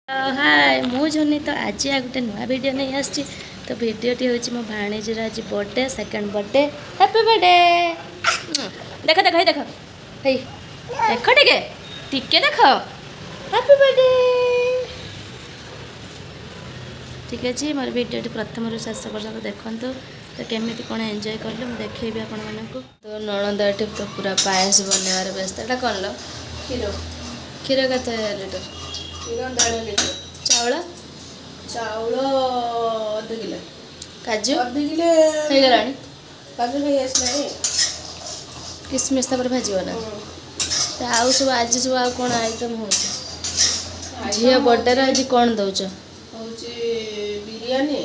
हाय मु जोनी तो आज गोटे नुआ वीडियो नहीं आसी तो वीडियोटी हूँ मो भाणीजीर आज birthday second birthday happy birthday देख देख देख हे देख टिके टिके देख हैप्पी बर्थडे ठीक अच्छे मोर वीडियोटी प्रथम शेष पर्यटन देखु तो केमी कौन एंजॉय कले मुझे देखी आपण मानक तो नणंद ये तो पूरा पायस बनवार व्यस्त एटा कौन लो क्षीर क्षीर के लिटर चाउल चाउल अध किलो काजू अध किलो हो गला काजू हो आसला किसमिश तापर भाजब ना तो आउ सब आज सब आ कौन आइटम हो झी बर्थडे आज कौन दौच हूँ बिरयानी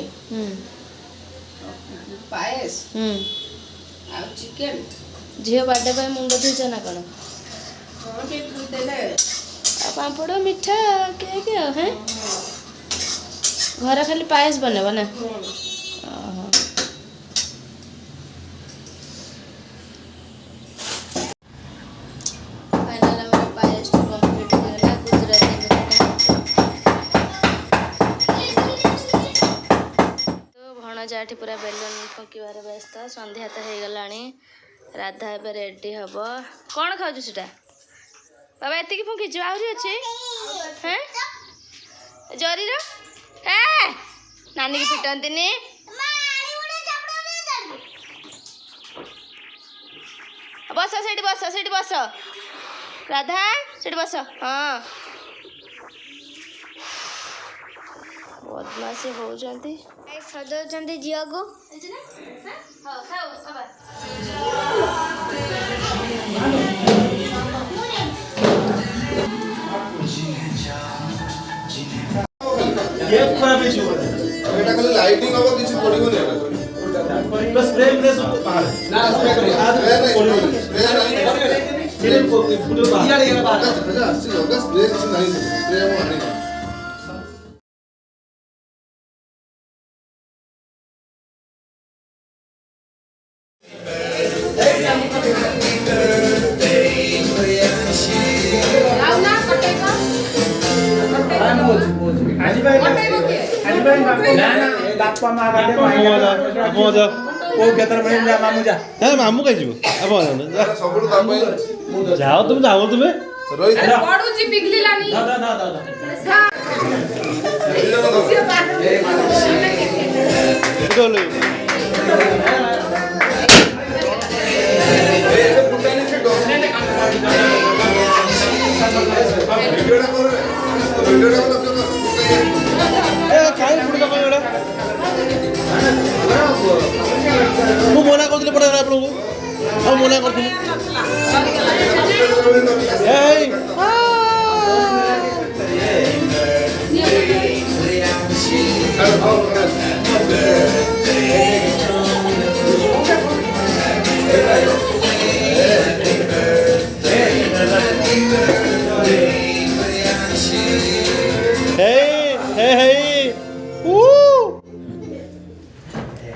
पायस आ चिकेन झी बर्थडे मुंड धोच ना कौन हाँ के देले पापड़ मिठा केक हैं घर खाली पायस बनब ना फाइनल हमारा पायस कंप्लीट हो गया गुजराती तो भणजा पूरा बेलून फुंकबार व्यस्त संध्या तो हो गला राधा ए रेडी हम कौन खाऊ सीटा बाबा एति फुंकी आहरी अच्छे हैं जरी नानी की पिटंती बस से बस राधा से बस हाँ बदमाशी होती सजाउछन्ति झियो को ये खराब है जो एटा खाली लाइटिंग होबो किछ पडिबो नै बस स्प्रे सब बाहर ना स्प्रे करियो स्प्रे नहीं स्प्रे फुटो बाहर ये बाहर अच्छा होगा स्प्रे किछ नहीं स्प्रे वो नहीं मामू कहीं जीव जाओ तुम जाओ तुम्हें ମୁଁ ମନା କରୁଥିଲି ପଢ଼େଇବା ଆପଣଙ୍କୁ ଆଉ ମନା କରୁଥିଲି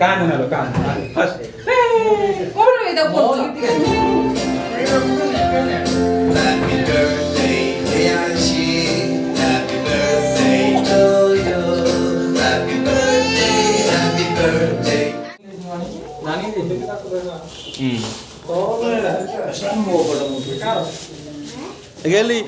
कान हलो कान फर्स्ट कौन रे दा बोल गेली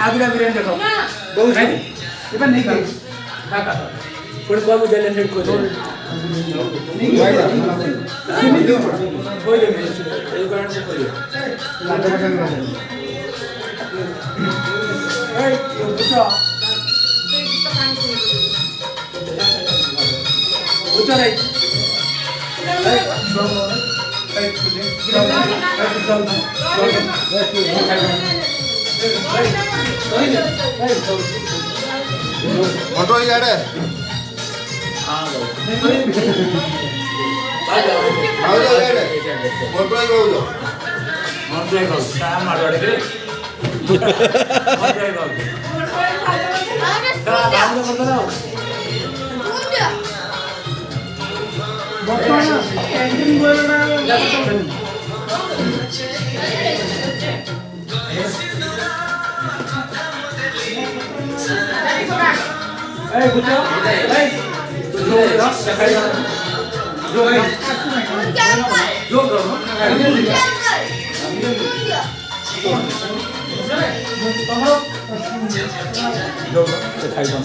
आगुला बिरयानी देखो बहुत है इबन नहीं खाई काका कोई बाबू जले ने को नहीं वाइडा कोई नहीं एक बार से कोई ए यो बुझा बुझा रे मोटो ही गाड़े हां भाई आओ गाड़े मोटो ही भाऊ ଖାଇଦେବା